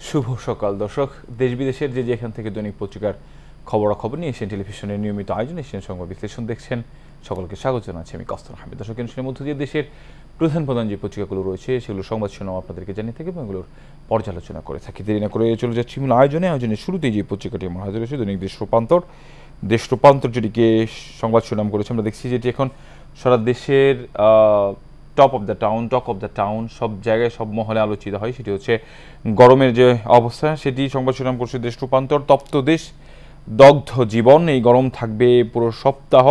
শুভ সকাল দর্শক, দেশ বিদেশের যে যেখান থেকে দৈনিক পত্রিকার খবরাখবর নিয়ে এশিয়ান টেলিভিশনের নিয়মিত আয়োজন এশিয়ান সংবাদ বিশ্লেষণ দেখছেন। সকলকে স্বাগত জানাচ্ছি আমি কস্তর আহমেদ। দর্শক, অনুষ্ঠানের মধ্য দিয়ে দেশের প্রধান প্রধান যে পত্রিকাগুলো রয়েছে সেগুলো সংবাদ শিরোনাম আপনাদেরকে জানিয়ে থাকি এবং এগুলোর পর্যালোচনা করে থাকি। দেরি না করে চলে যাচ্ছি মূল আয়োজনের শুরুতেই যে পত্রিকাটি আমার হাজির রয়েছে দৈনিক দেশ রূপান্তর যেটিকে সংবাদ শিরোনাম করেছে। আমরা দেখছি যেটি এখন সারা দেশের টক অফ দ্য টাউন সব জায়গায় সব মহলে আলোচিত হয়। সেটি হচ্ছে গরমের যে অবস্থা, সেটি সংবাদ শিরোনাম করছে দেশ রূপান্তর। তপ্ত দেশ, দগ্ধ জীবন, এই গরম থাকবে পুরো সপ্তাহ,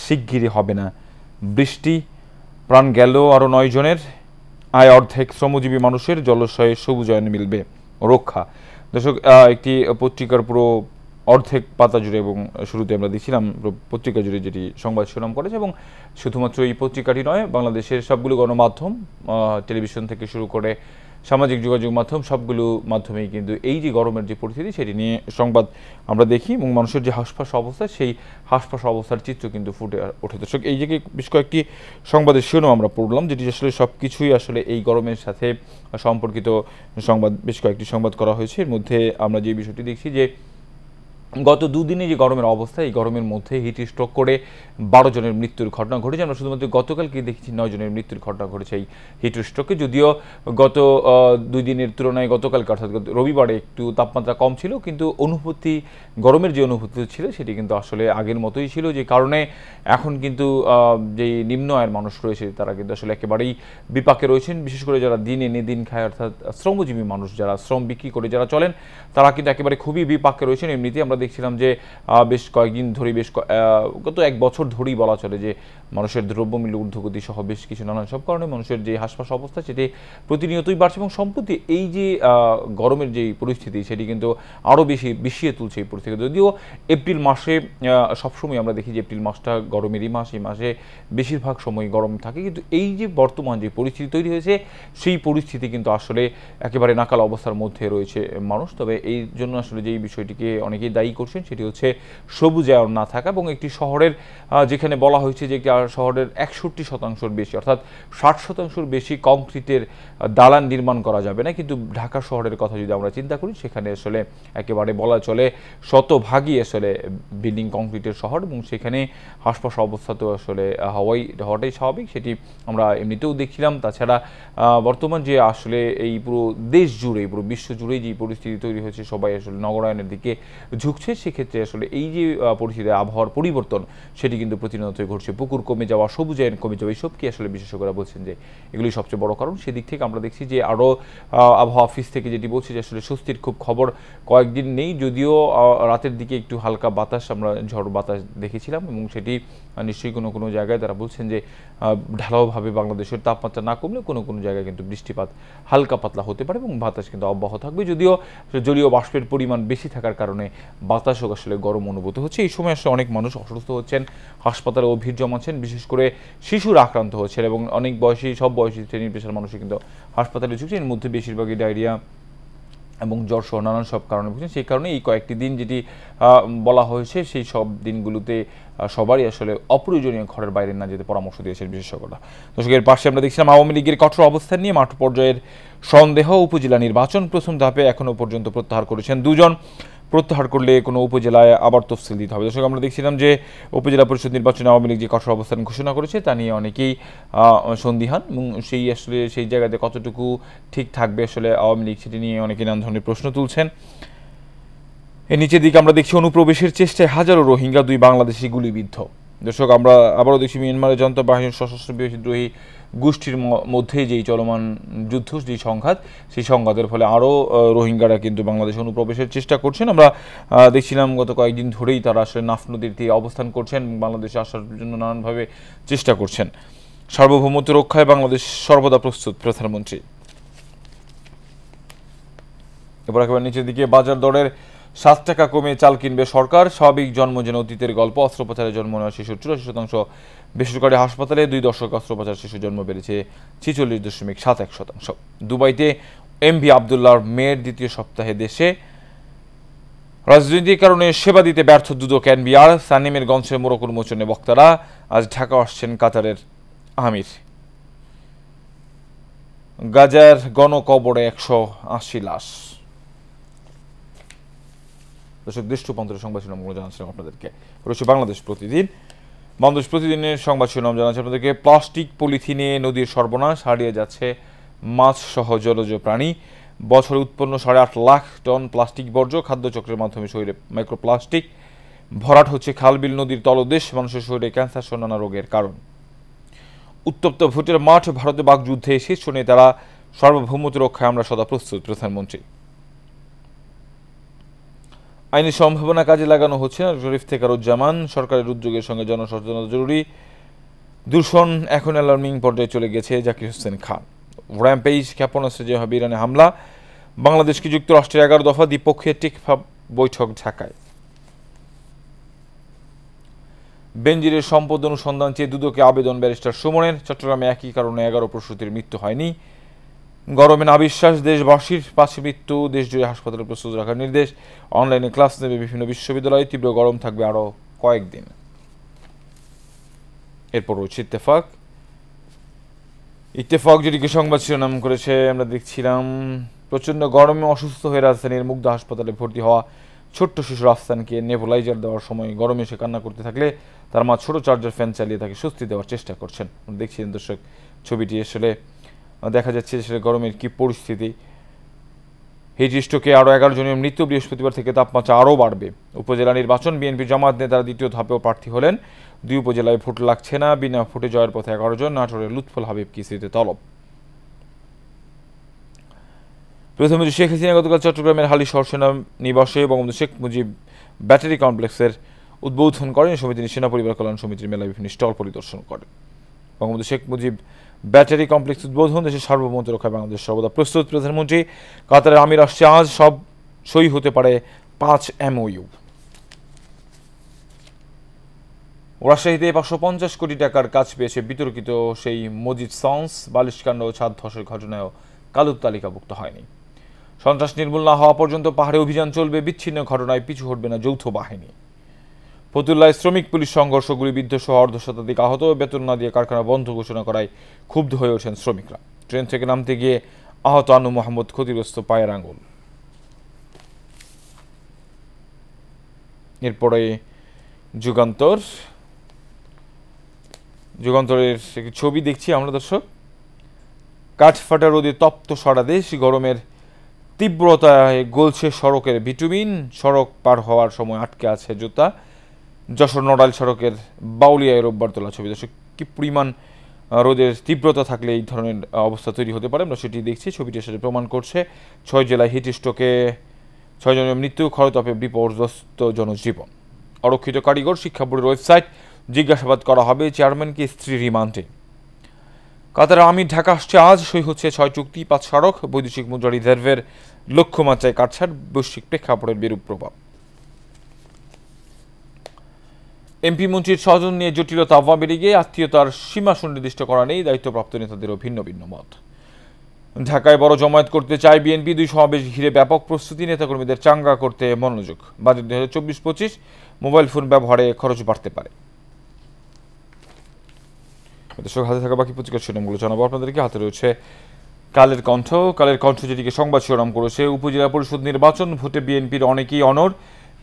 শিগগিরই হবে না বৃষ্টি, প্রাণ গেল আরও 9 জনের, আয় অর্ধেক শ্রমজীবী মানুষের, জলাশয়ে সবুজায়ন মিলবে রক্ষা। দর্শক, একটি পত্রিকার পুরো অর্ধেক পাতা জুড়ে এবং শুরুতে আমরা দেখছিলাম পত্রিকা জুড়ে যেটি সংবাদ শিরোনাম করেছে। এবং শুধুমাত্র এই পত্রিকাটি নয়, বাংলাদেশের সবগুলো গণমাধ্যম, টেলিভিশন থেকে শুরু করে সামাজিক যোগাযোগ মাধ্যম, সবগুলো মাধ্যমেই কিন্তু এই যে গরমের যে পরিস্থিতি সেটি নিয়ে সংবাদ আমরা দেখি এবং মানুষের যে হাঁসফাঁস অবস্থা, সেই হাঁসফাঁস অবস্থার চিত্র কিন্তু ফুটে ওঠে। দর্শক, এই জায়গায় বেশ কয়েকটি সংবাদের শিরোনাম আমরা পড়লাম, যেটি আসলে সব কিছুই আসলে এই গরমের সাথে সম্পর্কিত সংবাদ। বেশ কয়েকটি সংবাদ করা হয়েছে। এর মধ্যে আমরা যে বিষয়টি দেখছি যে গত দুদিনে যে গরমের অবস্থা, এই গরমের মধ্যে হিট স্ট্রোক করে 12 জনের মৃত্যুর ঘটনা ঘটেছে। আমরা শুধুমাত্র গতকালকে দেখেছি 9 জনের মৃত্যুর ঘটনা ঘটেছে এই হিট স্ট্রোকে। যদিও গত 2 দিনের তুলনায় গতকালকে অর্থাৎ রবিবারে একটু তাপমাত্রা কম ছিল, কিন্তু গরমের যে অনুভূতি ছিল সেটি কিন্তু আসলে আগের মতোই ছিল, যে কারণে এখন কিন্তু যেই নিম্ন আয়ের মানুষ রয়েছে তারা কিন্তু আসলে একেবারেই বিপাকে রয়েছেন। বিশেষ করে যারা দিন এনে দিন খায়, অর্থাৎ শ্রমজীবী মানুষ, যারা শ্রম বিক্রি করে যারা চলেন, তারা কিন্তু একেবারে খুবই বিপাকে রয়েছেন। এমনিতে আমরা দেখছিলাম যে বেশ কয়েকদিন ধরেই, গত 1 বছর ধরেই বলা চলে যে মানুষের দ্রব্যমূল্য ঊর্ধ্বগতি সহ বেশ কিছু নানান সব কারণে মানুষের যে হাঁসফাঁস অবস্থা সেটি প্রতিনিয়তই বাড়ছে। এবং সম্প্রতি এই যে গরমের যেই পরিস্থিতি সেটি কিন্তু আরও বেশি বিষিয়ে তুলছে এই পরিস্থিতি। যদিও এপ্রিল মাসে সবসময় আমরা দেখি যে এপ্রিল মাসটা গরমেরই মাস, এই মাসে বেশিরভাগ সময় গরম থাকে, কিন্তু এই যে বর্তমান যে পরিস্থিতি তৈরি হয়েছে সেই পরিস্থিতি কিন্তু আসলে একেবারে নাকাল অবস্থার মধ্যে রয়েছে মানুষ। তবে এই জন্য আসলে যেই বিষয়টিকে অনেকেই দায়ী করছেন সেটি হচ্ছে সবুজায়ন না থাকা, এবং একটি শহরের যেখানে বলা হয়েছে যে শহরের 61% বেশি অর্থাৎ 60% বেশি কংক্রিটের দালান নির্মাণ করা যাবে না। কিন্তু ঢাকা শহরের কথা যদি আমরা চিন্তা করি, সেখানে আসলে একেবারে বলা চলে শতভাগই আসলে বিল্ডিং কংক্রিটের শহর, এবং সেখানে হাঁসফাঁস অবস্থা তো আসলে হওয়াটাই স্বাভাবিক, সেটি আমরা এমনিতেও দেখছিলাম। তাছাড়া বর্তমান যে আসলে এই পুরো দেশ জুড়ে, পুরো বিশ্ব জুড়েই যে পরিস্থিতি তৈরি হয়েছে, সবাই আসলে নগরায়নের দিকে ঝুঁকছে। সেক্ষেত্রে আসলে এই যে পরিস্থিতি, আবহাওয়ার পরিবর্তন সেটি কিন্তু প্রতিনিয়তই ঘটছে। পুকুর কমে যাওয়া, সবুজায়ন কমে যাওয়া, এইসব কি আসলে বিশেষজ্ঞরা বলছেন যে এগুলি সবচেয়ে বড় কারণ। সেদিক থেকে আমরা দেখছি যে আরও আবহাওয়া অফিস থেকে যেটি বলছে যে আসলে স্বস্তির খুব খবর কয়েকদিন নেই। যদিও রাতের দিকে একটু হালকা বাতাস, আমরা ঝড় বাতাস দেখেছিলাম, এবং সেটি নিশ্চয়ই কোনো কোনো জায়গায় তারা বলছেন যে ঢালাওভাবে বাংলাদেশের তাপমাত্রা না কমলে কোনো কোনো জায়গায় কিন্তু বৃষ্টিপাত হালকা পাতলা হতে পারে এবং বাতাস কিন্তু অব্যাহত থাকবে। যদিও জলীয় বাষ্পের পরিমাণ বেশি থাকার কারণে বাতাসও আসলে গরম অনুভূত হচ্ছে। এই সময় আসলে অনেক মানুষ অসুস্থ হচ্ছেন, হাসপাতালে ভিড় জমাচ্ছেন, বিশেষ করে শিশুরা আক্রান্ত হচ্ছেন, এবং অনেক সব বয়সী শ্রেণীর পেশার মানুষই কিন্তু হাসপাতালে ঝুঁকছেন। এর মধ্যে বেশিরভাগই ডায়রিয়া এবং জ্বর সহ নানান সব কারণে ভুগছেন। সেই কারণে এই কয়েকটি দিন যেটি বলা হয়েছে, সেই সব দিনগুলোতে সবারই আসলে অপ্রয়োজনীয় ঘরের বাইরে না যেতে পরামর্শ দিয়েছেন বিশেষজ্ঞরা। দর্শকের পাশে আমরা দেখছিলাম আওয়ামী লীগের কঠোর অবস্থান নিয়ে মাঠ পর্যায়ের সন্দেহ। উপজেলা নির্বাচন প্রথম ধাপে এখনও পর্যন্ত প্রত্যাহার করেছেন 2 জন। প্রত্যাহার করলে কোনো উপজেলায় আবার তফসিল দিতে হবে। দর্শক, আমরা দেখছিলাম যে উপজেলা পরিষদ নির্বাচনে আওয়ামী লীগ যে কঠোর অবস্থান ঘোষণা করেছে তা নিয়ে অনেকেই সন্দিহান, এবং সেই জায়গাতে কতটুকু ঠিক থাকবে আসলে আওয়ামী লীগ সেটি নিয়ে অনেকে নানা ধরনের প্রশ্ন তুলছেন। এর নিচের দিকে আমরা দেখছি অনুপ্রবেশের চেষ্টায় হাজারো রোহিঙ্গা, 2 বাংলাদেশি গুলিবিদ্ধ। দর্শক, আমরা আবারও দেখছি মিয়ানমারের জনতা বাহিনীর সশস্ত্র বিদ্রোহী গোষ্ঠীর মধ্যে যেই চলমান যুদ্ধ, যেই সংঘাত, সেই সংঘাতের ফলে আরও রোহিঙ্গারা কিন্তু বাংলাদেশে অনুপ্রবেশের চেষ্টা করছেন। আমরা দেখছিলাম গত কয়েকদিন ধরেই তারা আসলে নাফ নদীর তীরে অবস্থান করছেন, বাংলাদেশে আসার জন্য নানানভাবে চেষ্টা করছেন। সার্বভৌমত্ব রক্ষায় বাংলাদেশ সর্বদা প্রস্তুত, প্রধানমন্ত্রী। এবার একেবারে নিচের দিকে বাজার দরের 7 টাকা কমে চাল কিনবে সরকার। স্বাভাবিক জন্ম যেন অতীতের গল্প। অস্ত্রোপচারে জন্ম নেওয়া শিশুর 84%। বেসরকারি হাসপাতালে 2 দশক অস্ত্রোপচার শিশু জন্ম বেড়েছে 46.71%। দুবাইতে এমভি আবদুল্লাহর মেয়ের 2য় সপ্তাহে দেশে। রাজনৈতিক কারণে সেবা দিতে ব্যর্থ দুদক এনবিআর। সানিমের গঞ্জে মোড়ক উন্মোচনে বক্তারা। আজ ঢাকা আসছেন কাতারের আমির। গাজার গণকবরে 180 লাশ। দর্শক, দেশ রূপান্তরের সংবাদ শিরোনামগুলো জানাচ্ছিলাম আপনাদেরকে। রয়েছে বাংলাদেশ প্রতিদিন। বাংলাদেশ প্রতিদিনের সংবাদ শিরোনাম জানাচ্ছি আপনাদেরকে, প্লাস্টিক পলিথিনে নদীর সর্বনাশ, হারিয়ে যাচ্ছে মাছ সহ জলজ প্রাণী। বছরে উৎপন্ন 8.5 লাখ টন প্লাস্টিক বর্জ্য, খাদ্যচক্রের মাধ্যমে শরীরে মাইক্রোপ্লাস্টিক। ভরাট হচ্ছে খালবিল নদীর তলদেশ, মানুষের শরীরে ক্যান্সার সহ নানা রোগের কারণ। উত্তপ্ত ভোটের মাঠ, ভারতে বাকযুদ্ধে শীর্ষ নেতারা, সার্বভৌমত্ব রক্ষায় আমরা সদা প্রস্তুত, প্রধানমন্ত্রী। আইনি সম্ভাবনা কাজে লাগানো হচ্ছে না, ইফতেখারুজ্জামান। সরকারের উদ্যোগের সঙ্গে জনসচেতনতা জরুরি। দূষণ এখন অ্যালার্মিং পর্যায়ে চলে গেছে, জাকির হোসেন খান। র্যাম্পেজ, ক্ষেপণাস্ত্রে যে হবে ইরানে হামলা। বাংলাদেশকে যুক্তরাষ্ট্রের 11 দফা দ্বিপক্ষীয় টেকফা বৈঠক ঢাকায়। বেনজিরের সম্পদ অনুসন্ধান চেয়ে দুদকে আবেদন ব্যারিস্টার সুমনের। চট্টগ্রামে একই কারণে 11 প্রসূতির মৃত্যু হয়নি। গরমে নাবিশ্বাস দেশবাসীর, 5 মৃত্যু, দেশ জুড়ে হাসপাতালে প্রস্তুত রাখার নির্দেশ। অনলাইনে ক্লাস নেবে বিভিন্ন বিশ্ববিদ্যালয়ে, তীব্র গরম থাকবে আরও কয়েকদিন। এরপর রয়েছে ইত্তেফাক। ইত্তেফাক যেটিকে সংবাদ শিরোনাম করেছে, আমরা দেখছিলাম প্রচণ্ড গরমে অসুস্থ হয়ে রাজধানীর মুগ্ধা হাসপাতালে ভর্তি হওয়া ছোট্ট শিশু রাফসানকে নেবুলাইজার দেওয়ার সময় গরমে সে কান্না করতে থাকলে তার মা ছোট চার্জার ফ্যান চালিয়ে তাকে স্বস্তি দেওয়ার চেষ্টা করছেন। দেখছিলেন দর্শক ছবিটি, আসলে দেখা যাচ্ছে আসলে গরমের কি পরিস্থিতি। হিট স্ট্রোকে আরও 11 জনের মৃত্যু। বৃহস্পতিবার থেকে তাপমাত্রা আরও বাড়বে। উপজেলা নির্বাচন, বিএনপি জামাত নেতারা দ্বিতীয় ধাপেও প্রার্থী হলেন। 2 উপজেলায় ভোট লাগছে না, বিনা ভোটে জয়ের পথে 11 জন। নাটোরের লুৎফুল হাবিব কিস্তিতে তলব। প্রধানমন্ত্রী শেখ হাসিনা গতকাল চট্টগ্রামের হালিশহর সেনা নিবাসে বঙ্গবন্ধু শেখ মুজিব ব্যাটারি কমপ্লেক্সের উদ্বোধন করেন। সমিতি সেনা পরিবার কল্যাণ সমিতির মেলায় বিভিন্ন স্টল পরিদর্শন করেন। বঙ্গবন্ধু শেখ মুজিব ব্যাটারি কমপ্লেক্স উদ্বোধন, দেশের সার্বভৌমত্ব রক্ষায় বাংলাদেশ সর্বদা প্রস্তুত, প্রধানমন্ত্রী। কাতারের আমির আসছে আজ, সব সই হতে পারে 5 MOU। রাজশাহীতে 550 কোটি টাকার কাজ পেয়েছে বিতর্কিত সেই মজিদ সন্স। বালিশকাণ্ড ও ছাদ ধসের ঘটনায়ও কালো তালিকাভুক্ত হয়নি। সন্ত্রাস নির্মূল না হওয়া পর্যন্ত পাহাড়ে অভিযান চলবে, বিচ্ছিন্ন ঘটনায় পিছু হটবে না যৌথ বাহিনী। ফতুল্লায় শ্রমিক পুলিশ সংঘর্ষ, গুলিবিদ্ধ সহ অর্ধশতাধিক আহত। বেতন না দিয়ে কারখানা বন্ধ ঘোষণা করায় ক্ষুব্ধ হয়ে ওঠেন শ্রমিকরা। ট্রেন থেকে নামতে গিয়ে আহত আনু মোহাম্মদ, ক্ষতিগ্রস্ত পায়ের আঙুল। এরপরে যুগান্তরের একটি ছবি দেখছি আমরা দর্শক। কাঠফাটা রোদে তপ্ত সারা দেশ, গরমের তীব্রতায় গলছে সড়কের ভিটামিন। সড়ক পার হওয়ার সময় আটকে আছে জুতা। যশোর নড়াইল সড়কের বাউলিয়ায় রোববার তোলা ছবি। দর্শক, কি পরিমাণ রোদের তীব্রতা থাকলে এই ধরনের অবস্থা তৈরি হতে পারে আমরা সেটি দেখছি। ছবিটি আসলে প্রমাণ করছে 6 জেলায় হিট স্ট্রোকে 6 জনের মৃত্যু, ক্ষয়তাপে বিপর্যস্ত জনজীবন। অরক্ষিত কারিগর, শিক্ষা বোর্ডের ওয়েবসাইট, জিজ্ঞাসাবাদ করা হবে চেয়ারম্যানকে, স্ত্রী রিমান্ডে। কাতারের আমির ঢাকা আসছে আজ, সই হচ্ছে 6 চুক্তি, 5 স্মারক। বৈদেশিক মুদ্রা রিজার্ভের লক্ষ্যমাত্রায় কাটছাট, বৈশ্বিক প্রেক্ষাপটের বিরূপ প্রভাব। এমপি মন্ত্রীর স্বজন নিয়ে জটিলতা আওয়ামী লীগে, আত্মীয়তার সীমা সুনির্দিষ্ট করা নেই, দায়িত্বপ্রাপ্ত নেতাদেরও ভিন্ন ভিন্ন মত। ঢাকায় বড় জমায়েত করতে চায় বিএনপি, 2 সমাবেশ ঘিরে ব্যাপক প্রস্তুতি, নেতাকর্মীদের চাঙ্গা করতে মনোযোগ। বাজেট 2024-25, মোবাইল ফোন ব্যবহারে খরচ বাড়তে পারে। দর্শক, হাতে থাকা বাকি পত্রিকার শিরোনামগুলো জানাবো আপনাদেরকে। হাতে রয়েছে কালের কণ্ঠ যেটিকে সংবাদ শিরোনাম করেছে, উপজেলা পরিষদ নির্বাচন, ভোটে বিএনপির অনেকেই অনড়,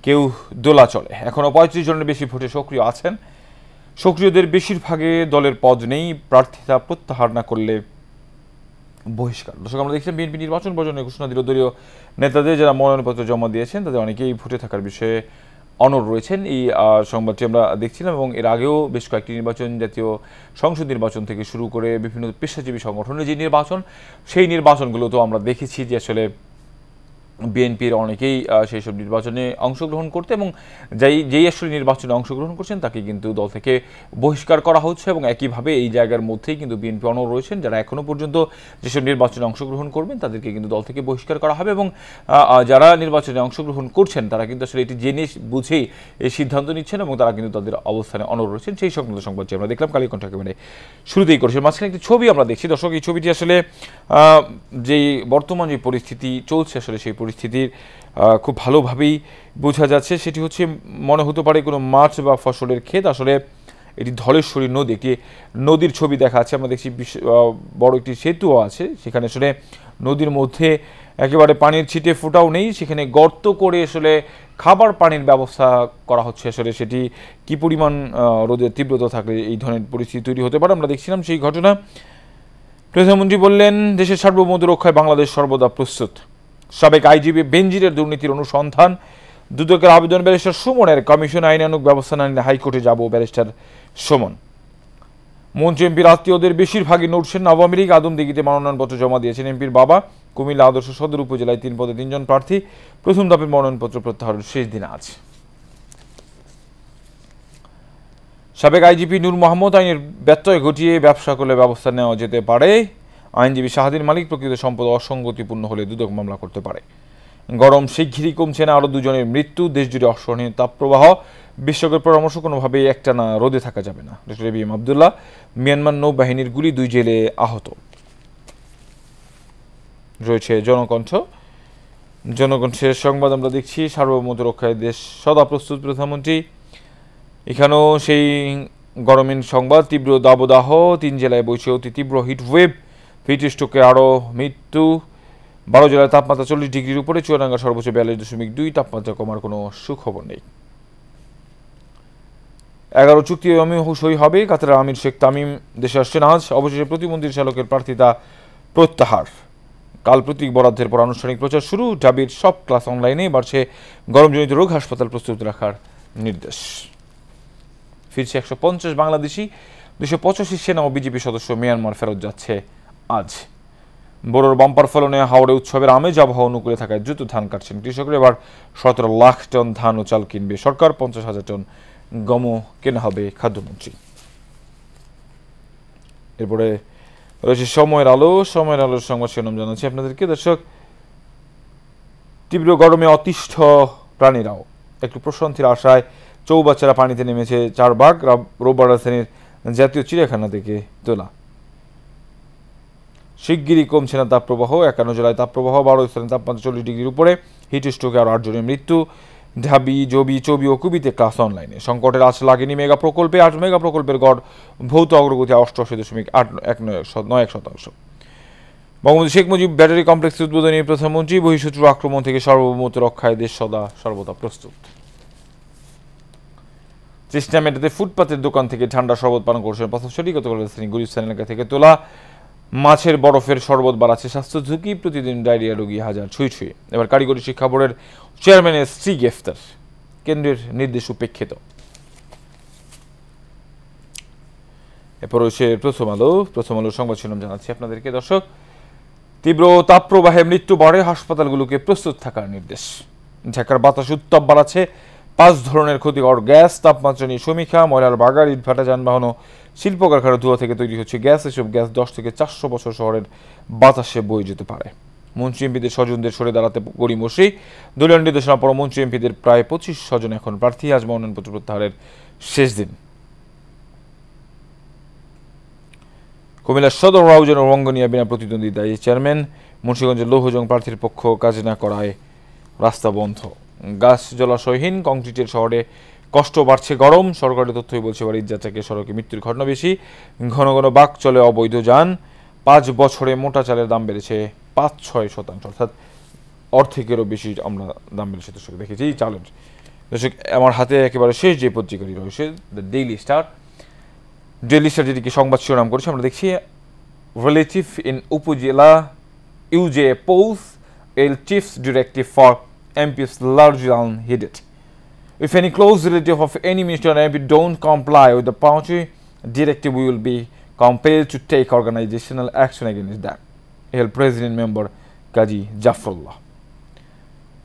কেউ দোলাচলে। এখনও 35 জনের বেশি ভোটে সক্রিয় আছেন। সক্রিয়দের বেশিরভাগে দলের পদ নেই, প্রার্থিতা প্রত্যাহার না করলে বহিষ্কার। দর্শক, আমরা দেখছিলাম বিএনপি নির্বাচন বর্জনের ঘোষণা দিল দলীয় নেতাদের, যারা মনোনয়নপত্র জমা দিয়েছেন তাদের অনেকেই ভোটে থাকার বিষয়ে অনড় রয়েছেন। এই সংবাদটি আমরা দেখছিলাম এবং এর আগেও বেশ কয়েকটি নির্বাচন, জাতীয় সংসদ নির্বাচন থেকে শুরু করে বিভিন্ন পেশাজীবী সংগঠনের যে নির্বাচন, সেই নির্বাচনগুলোতেও আমরা দেখেছি যে আসলে বিএনপির অনেকেই সেই সব নির্বাচনে অংশগ্রহণ করতে, এবং যেই আসলে নির্বাচনে অংশগ্রহণ করছেন তাকে কিন্তু দল থেকে বহিষ্কার করা হচ্ছে। এবং একইভাবে এই জায়গার মধ্যেই কিন্তু বিএনপি অনড় রয়েছেন, যারা এখনও পর্যন্ত যেসব নির্বাচনে অংশগ্রহণ করবেন তাদেরকে কিন্তু দল থেকে বহিষ্কার করা হবে। এবং যারা নির্বাচনে অংশগ্রহণ করছেন তারা কিন্তু আসলে এটি জেনে বুঝেই এই সিদ্ধান্ত নিচ্ছেন এবং তারা কিন্তু তাদের অবস্থানে অনড় রয়েছেন। সেই সংক্রান্ত সংবাদটি আমরা দেখলাম কালের কণ্ঠ একেবারে শুরুতেই করেছেন। মাঝখানে একটি ছবি আমরা দেখছি দর্শক, এই ছবিটি আসলে যেই বর্তমান যে পরিস্থিতি চলছে আসলে সেই পরিস্থিতির খুব ভালোভাবেই বোঝা যাচ্ছে। সেটি হচ্ছে, মনে হতে পারে কোনো মাছ বা ফসলের ক্ষেত। আসলে এটি ধলেশ্বরী নদী, একটি নদীর ছবি দেখা আছে। আমরা দেখছি বড় একটি সেতুও আছে, সেখানে আসলে নদীর মধ্যে একেবারে পানির ছিটে ফোঁটাও নেই, সেখানে গর্ত করে আসলে খাবার পানির ব্যবস্থা করা হচ্ছে। আসলে সেটি কি পরিমাণ রোদের তীব্রতা থাকলে এই ধরনের পরিস্থিতি তৈরি হতে পারে, আমরা দেখছিলাম সেই ঘটনা। প্রধানমন্ত্রী বললেন, দেশের সার্বভৌমত্ব রক্ষায় বাংলাদেশ সর্বদা প্রস্তুত। সাবেক আইজিপি বেনজিরের দুর্নীতির অনুসন্ধান, দুদকের আবেদন ব্যারিস্টার সুমনের, কমিশন আইনানুগ ব্যবস্থা না নিলে হাইকোর্টে যাব ব্যারিস্টার সুমন। মন্ত্রী এমপির আত্মীয়দের বেশিরভাগই নড়ছেন আওয়ামী লীগ, আদমদিঘিতে মনোনয়নপত্র জমা দিয়েছেন এমপির বাবা। কুমিল্লা আদর্শ সদর উপজেলায় 3 পদে 3 জন প্রার্থী, প্রথম ধাপের মনোনয়নপত্র প্রত্যাহারের শেষ দিন আজ। সাবেক আইজিপি নূর মোহাম্মদ, আইনের ব্যত্যয় ঘটিয়ে ব্যবসা করলে ব্যবস্থা নেওয়া যেতে পারে। আইনজীবী শাহাদীর মালিক, প্রকৃত সম্পদ অসঙ্গতিপূর্ণ হলে দুদক মামলা করতে পারে। গরম শিগগিরই কমছে না, আরও 2 জনের মৃত্যু, দেশজুড়ে অসহনীয় তাপপ্রবাহ, বিশ্বকের পরামর্শ কোনোভাবেই একটানা রোদে থাকা যাবে না। ডক্টর এবিএম আবদুল্লাহ, মিয়ানমার নৌবাহিনীর গুলি 2 জেলে আহত। রয়েছে জনকণ্ঠের সংবাদ আমরা দেখছি, সার্বভৌমত্ব রক্ষায় দেশ সদা প্রস্তুত প্রধানমন্ত্রী। এখানেও সেই গরমের সংবাদ, তীব্র দাবদাহ, 3 জেলায় বইছে অতি তীব্র হিটওয়েভ, হিটস্ট্রোকে আরও মৃত্যু। 12 জেলায় তাপমাত্রা 40 ডিগ্রির উপরে, চুয়াডাঙ্গা সর্বোচ্চ 42.2, তাপমাত্রা কমার কোনো সুখবর নেই। 11 চুক্তি সই হবে, কাতারের আমির শেখ তামিম দেশে আসছেন আজ। অবশেষে প্রতিমন্ত্রী চালকের প্রার্থিতা প্রত্যাহার, কাল প্রতীক বরাদ্দের পর আনুষ্ঠানিক প্রচার শুরু। ঢাবির সব ক্লাস অনলাইনে, বাড়ছে গরমজনিত রোগ, হাসপাতাল প্রস্তুত রাখার নির্দেশ। ফিরছে 150 বাংলাদেশি, 285 সেনা ও বিজেপি সদস্য মিয়ানমার ফেরত যাচ্ছে আজ। বড়োর বাম্পার ফলনে হাওড়ে উৎসবের আমেজ, আবহাওয়া অনুকূলে থাকায় দ্রুত ধান কাটছেন কৃষকরা। এবার 17 লাখ টন ধান ও চাল কিনবে সরকার, 50,000 টন গমও কেনা হবে খাদ্যমন্ত্রী। এরপরে রয়েছে সময়ের আলোর সংবাদ শিরোনাম জানাচ্ছি আপনাদেরকে। দর্শক, তীব্র গরমে অতিষ্ঠ প্রাণীরাও একটু প্রশান্তির আশায় চৌবাচ্চারা পানিতে নেমেছে 4 বাঘ, রোববার রাজধানীর জাতীয় চিড়িয়াখানা থেকে তোলা। শিগগিরই কমছে না তাপপ্রবাহ, 51 জেলায় তাপপ্রবাহ, 12 স্থানে তাপমাত্রা 40 ডিগ্রির উপরে, হিটস্ট্রোকে আরও 8 জনের মৃত্যু। ঢাবি, চবি ও কুবিতে ক্লাস অনলাইনে, সংকটের আশ লাগেনি মেগা প্রকল্পে, 8 মেগা প্রকল্পের গড় ভৌত অগ্রগতি 88.9%। বঙ্গবন্ধু শেখ মুজিব ব্যাটারি কমপ্লেক্স উদ্বোধনী প্রধানমন্ত্রী, বহিঃশত্রু আক্রমণ থেকে সার্বভৌমত্ব রক্ষায় দেশ সর্বদা প্রস্তুত। চেষ্টা মেটাতে ফুটপাতের দোকান থেকে ঠান্ডা শরবত পান করছেন পথচারী। গতকাল রাজধানী গুলিস্তান এলাকা থেকে তোলা মাছের বরফের শরবত বাড়াচ্ছে স্বাস্থ্য ঝুঁকি, প্রতিদিন ডায়রিয়া রোগী 1000 ছুঁই। এবার কারিগরি শিক্ষা বোর্ডের চেয়ারম্যানের স্ত্রী গ্রেফতার, কেন্দ্রের নির্দেশ উপেক্ষিত। এরপর রয়েছে প্রথম আলো সংবাদ শিরোনাম জানাচ্ছি আপনাদেরকে। দর্শক, তীব্র তাপপ্রবাহে মৃত্যু বাড়ে, হাসপাতালগুলোকে প্রস্তুত থাকার নির্দেশ। ঢাকার বাতাস উত্তাপ বাড়াচ্ছে 5 ধরনের ক্ষতিকর গ্যাস, তাপমাত্রা নিয়ে সমীক্ষা। ময়লার বাগার, ইটভাটা, যানবাহন ও শিল্প কারখানার ধোঁয়া থেকে তৈরি হচ্ছে গ্যাস। এসব গ্যাস 10 থেকে 400 বছর শহরের বাতাসে বয়ে যেতে পারে। মন্ত্রী এমপিদের স্বজনদের সরে দাঁড়াতে গড়িমসি, দলীয় নির্দেশনা পর মন্ত্রী এমপিদের প্রায় 25 স্বজন এখন প্রার্থী। আজ মনোনয়নপত্র প্রত্যাহারের শেষ দিন। কুমিল্লার সদর রাউজান ও রঙ্গনিয়া বিনা প্রতিদ্বন্দ্বিতায় চেয়ারম্যান, মুন্সিগঞ্জের লৌহজং প্রার্থীর পক্ষ কাজ না করায় রাস্তা বন্ধ। গাছ জলাশয়হীন কংক্রিটের শহরে কষ্ট, বাড়ছে গরম। সরকারি তথ্যই বলছে এবার ঈদযাত্রাকে সড়কে মৃত্যুর ঘটনা বেশি। ঘন ঘন বাক চলে অবৈধ যান। 5 বছরে মোটা চালের দাম বেড়েছে 5-6%, অর্থাৎ অর্ধেকেরও বেশি আমরা দাম বেড়েছে দর্শক দেখেছি এই চালের। দর্শক, আমার হাতে একেবারে শেষ যে পত্রিকাটি রয়েছে দ্য ডেইলি স্টার, যেটিকে সংবাদ শিরোনাম করেছে আমরা দেখছি, রিলেটিভ ইন উপজেলা ইউজে polls AL chiefs directive for MPs largely unheeded. If any close relative of any minister or MP don't comply with the party directive, we will be compelled to take organizational action against them. Hell president member কাজী জাফরুল্লাহ।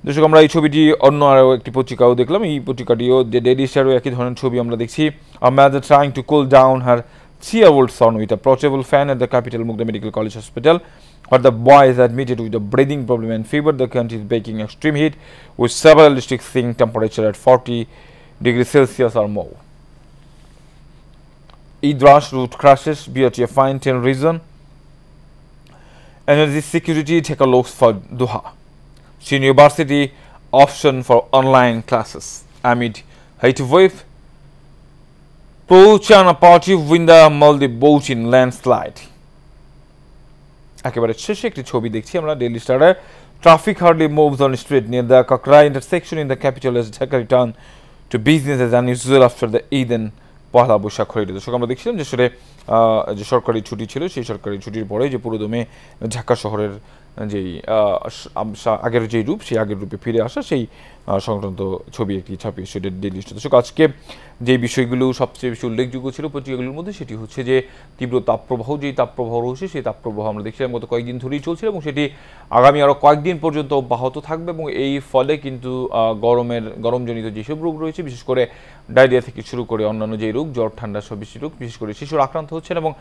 দর্শক, আমরা এই ছবিটি অন্য আরও একটি পত্রিকাও দেখলাম, এই পত্রিকাটিও daily স্টারও একই ধরনের ছবি আমরা দেখছি। A mother trying to cool down her 3-year-old son with a portable fan at the Capital Mugda Medical College Hospital, where the boy is admitted with a breathing problem and fever. The country is baking extreme heat, with several districts seeing temperature at 40 degrees Celsius or more. Eid rush, route crashes, BRTF fine 10 reason. Energy security, take a look for Doha. University option for online classes amid heat wave. Pro-China party win the Maldives vote in landslide. একেবারে শেষে একটি ছবি দেখছি আমরা daily স্টারে traffic hardly moves on street near the Kakrail intersection in the capital as Dhaka return to business as unusual after the Eid and Pohela Boishakh holiday. দর্শক আমরা দেখছিলাম যে আসলে যে সরকারি ছুটি ছিল সেই সরকারি ছুটির পরে যে পুরোদমে ঢাকা শহরের যেই আগের যেই রূপ সেই আগের রূপে ফিরে আসা সেই সংক্রান্ত ছবি একটি ছাপিয়েছে ডেইলি স্টার। দর্শক আজকে যে বিষয়গুলো সবচেয়ে বেশি উল্লেখযোগ্য ছিল পত্রিকাগুলোর মধ্যে সেটি হচ্ছে যে তীব্র তাপপ্রবাহ, যেই তাপপ্রবাহ রয়েছে সেই তাপপ্রবাহ আমরা দেখছিলাম গত কয়েকদিন ধরেই চলছিল এবং সেটি আগামী আরও কয়েকদিন পর্যন্ত অব্যাহত থাকবে এবং এই ফলে কিন্তু গরমজনিত যেসব রোগ রয়েছে বিশেষ করে ডায়রিয়া থেকে শুরু করে অন্যান্য যেই রোগ জ্বর ঠান্ডা সব বেশি রোগ বিশেষ করে শিশুরা আক্রান্ত হচ্ছেন এবং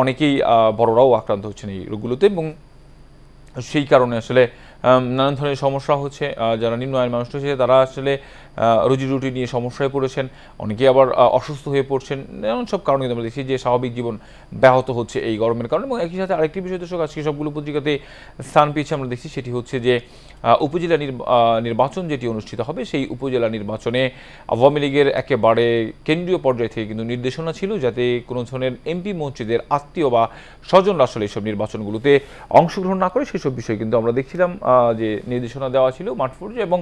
অনেকেই বড়রাও আক্রান্ত হচ্ছেন এই রোগগুলোতে এবং সেই কারণে আসলে নানান ধরনের সমস্যা হচ্ছে। যারা নিম্ন আয়ের মানুষ রয়েছে তারা আসলে রুজি রুটি নিয়ে সমস্যায় পড়েছেন, অনেকেই আবার অসুস্থ হয়ে পড়ছেন। এমন সব কারণে আমরা দেখছি যে স্বাভাবিক জীবন ব্যাহত হচ্ছে এই গরমের কারণে। এবং একই সাথে আরেকটি বিষয় দর্শক আজকে সবগুলো পত্রিকাতে স্থান পেয়েছে আমরা দেখছি সেটি হচ্ছে যে উপজেলা নির্বাচন যেটি অনুষ্ঠিত হবে সেই উপজেলা নির্বাচনে আওয়ামী লীগের একেবারে কেন্দ্রীয় পর্যায় থেকে কিন্তু নির্দেশনা ছিল যাতে কোনো ধরনের এমপি মন্ত্রীদের আত্মীয় বা স্বজনরা আসলে এইসব নির্বাচনগুলোতে অংশগ্রহণ না করে সেসব বিষয় কিন্তু আমরা দেখছিলাম যে নির্দেশনা দেওয়া ছিল মাঠ পর্যায়ে এবং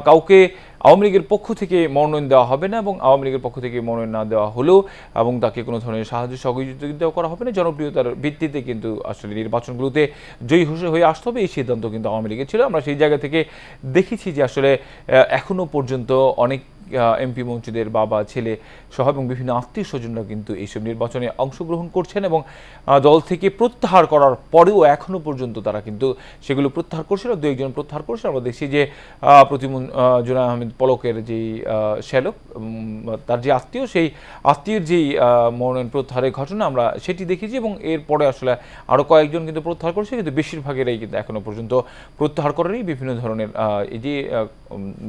কাউকে আওয়ামী লীগের পক্ষ থেকে মনোনয়ন দেওয়া হবে না এবং আওয়ামী লীগের পক্ষ থেকে মনোনয়ন না দেওয়া হলেও এবং তাকে কোনো ধরনের সাহায্য সহযোগিতাও করা হবে না, জনপ্রিয়তার ভিত্তিতে কিন্তু আসলে নির্বাচনগুলোতে জয়ী হয়ে আসতে হবে এই সিদ্ধান্ত কিন্তু আওয়ামী লীগের ছিল। আমরা সেই জায়গা থেকে দেখেছি যে আসলে এখনও পর্যন্ত অনেক এমপি মন্ত্রীদের বাবা ছেলে সহ এবং বিভিন্ন আত্মীয় স্বজনরা কিন্তু এইসব নির্বাচনে অংশগ্রহণ করছেন এবং দল থেকে প্রত্যাহার করার পরেও এখনও পর্যন্ত তারা কিন্তু সেগুলো প্রত্যাহার করছে না, দু একজন প্রত্যাহার করছে। আমরা দেখছি যে জুনায়েদ আহমেদ পলকের যেই শ্যালক তার যে আত্মীয় সেই আত্মীয়ের যেই মনোনয়ন প্রত্যাহারের ঘটনা আমরা সেটি দেখেছি এবং এরপরে আসলে আরও কয়েকজন কিন্তু প্রত্যাহার করছে, কিন্তু বেশিরভাগেরাই কিন্তু এখনও পর্যন্ত প্রত্যাহার করেনি। বিভিন্ন ধরনের এই যে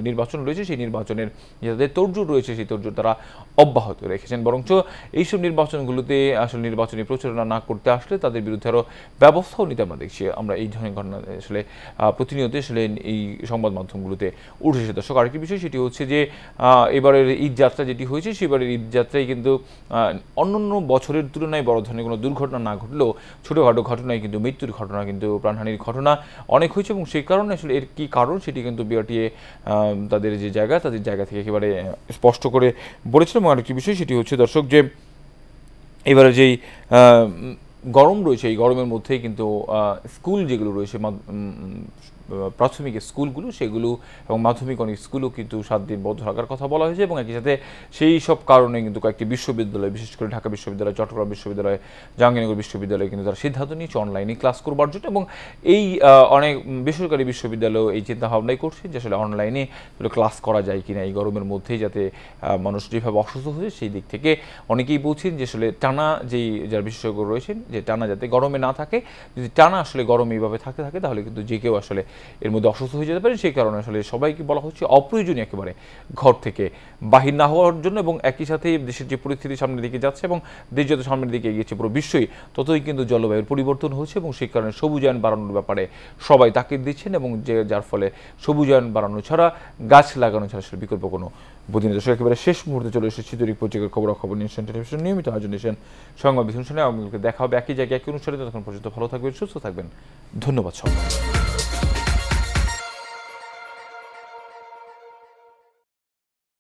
নির্বাচন রয়েছে সেই নির্বাচনের যাদের তোড়জোড় রয়েছে সেই তোড়জোড় তারা অব্যাহত রেখেছেন, বরঞ্চ এইসব নির্বাচনগুলোতে আসলে নির্বাচনী প্রচারণা না করতে আসলে তাদের বিরুদ্ধে আরও ব্যবস্থাও নিতে আমরা দেখছি। আমরা এই ধরনের ঘটনা আসলে প্রতিনিয়ত আসলে এই সংবাদ মাধ্যমগুলোতে উঠে এসে। দর্শক আরেকটি বিষয় সেটি হচ্ছে যে এবারের ঈদ যাত্রা যেটি হয়েছে সেবারের ঈদ যাত্রায় কিন্তু অন্যান্য বছরের তুলনায় বড় ধরনের কোনো দুর্ঘটনা না ঘটলেও ছোটোখাটো ঘটনায় কিন্তু মৃত্যুর ঘটনা কিন্তু প্রাণহানির ঘটনা অনেক হয়েছে এবং সেই কারণে আসলে এর কী কারণ সেটি কিন্তু বিআরটিএ তাদের যে তাদের জায়গা থেকে একেবারে স্পষ্ট করে বলেছিল। এবং আরেকটি বিষয় সেটি হচ্ছে দর্শক যে এবারে যেই গরম রয়েছে এই গরমের মধ্যেই কিন্তু স্কুল যেগুলো রয়েছে প্রাথমিক স্কুলগুলো সেগুলো এবং মাধ্যমিক অনেক স্কুলও কিন্তু 7 দিন বন্ধ রাখার কথা বলা হয়েছে এবং একই সাথে সেই সব কারণে কিন্তু কয়েকটি বিশ্ববিদ্যালয় বিশেষ করে ঢাকা বিশ্ববিদ্যালয়, চট্টগ্রাম বিশ্ববিদ্যালয়, জাহাঙ্গীরনগর বিশ্ববিদ্যালয়ে কিন্তু তারা সিদ্ধান্ত নিয়েছে অনলাইনে ক্লাস করবার জন্য এবং এই অনেক বেসরকারি বিশ্ববিদ্যালয় এই চিন্তাভাবনাই করছে যে আসলে অনলাইনে ক্লাস করা যায় কিনা এই গরমের মধ্যেই যাতে মানুষ যেভাবে অসুস্থ হয়েছে সেই দিক থেকে অনেকেই বলছেন যে আসলে টানা যেই যারা বিশেষজ্ঞ রয়েছেন যে টানা যাতে গরমে না থাকে, যদি টানা আসলে গরমে এইভাবে থাকতে থাকে তাহলে কিন্তু যে কেউ আসলে এর মধ্যে অসুস্থ হয়ে যেতে পারে। সেই কারণে আসলে সবাইকে বলা হচ্ছে অপ্রয়োজনীয় একেবারে ঘর থেকে বাহির না হওয়ার জন্য এবং একই সাথে দেশের যে পরিস্থিতি সামনের দিকে যাচ্ছে এবং দেশ যত সামনের দিকে এগিয়েছে পুরো বিশ্বই ততই কিন্তু জলবায়ুর পরিবর্তন হচ্ছে এবং সেই কারণে সবুজায়ন বাড়ানোর ব্যাপারে সবাই তাকিদ দিচ্ছেন এবং যার ফলে সবুজায়ন বাড়ানো ছাড়া গাছ লাগানো ছাড়া আসলে বিকল্প কোনো বুদ্ধি নেই। দর্শক একেবারে শেষ মুহূর্তে চলে এসেছি দৈনিক পত্রিকার খবরাখবর নিউজ টেলিভিশন নিয়মিত আয়োজন নিয়েছেন সংবাদ বিশ্লেষণে। আমাদেরকে দেখা হবে একই জায়গায় একই অনুষ্ঠানে। ততক্ষণ পর্যন্ত ভালো থাকবেন, সুস্থ থাকবেন। ধন্যবাদ সবাই।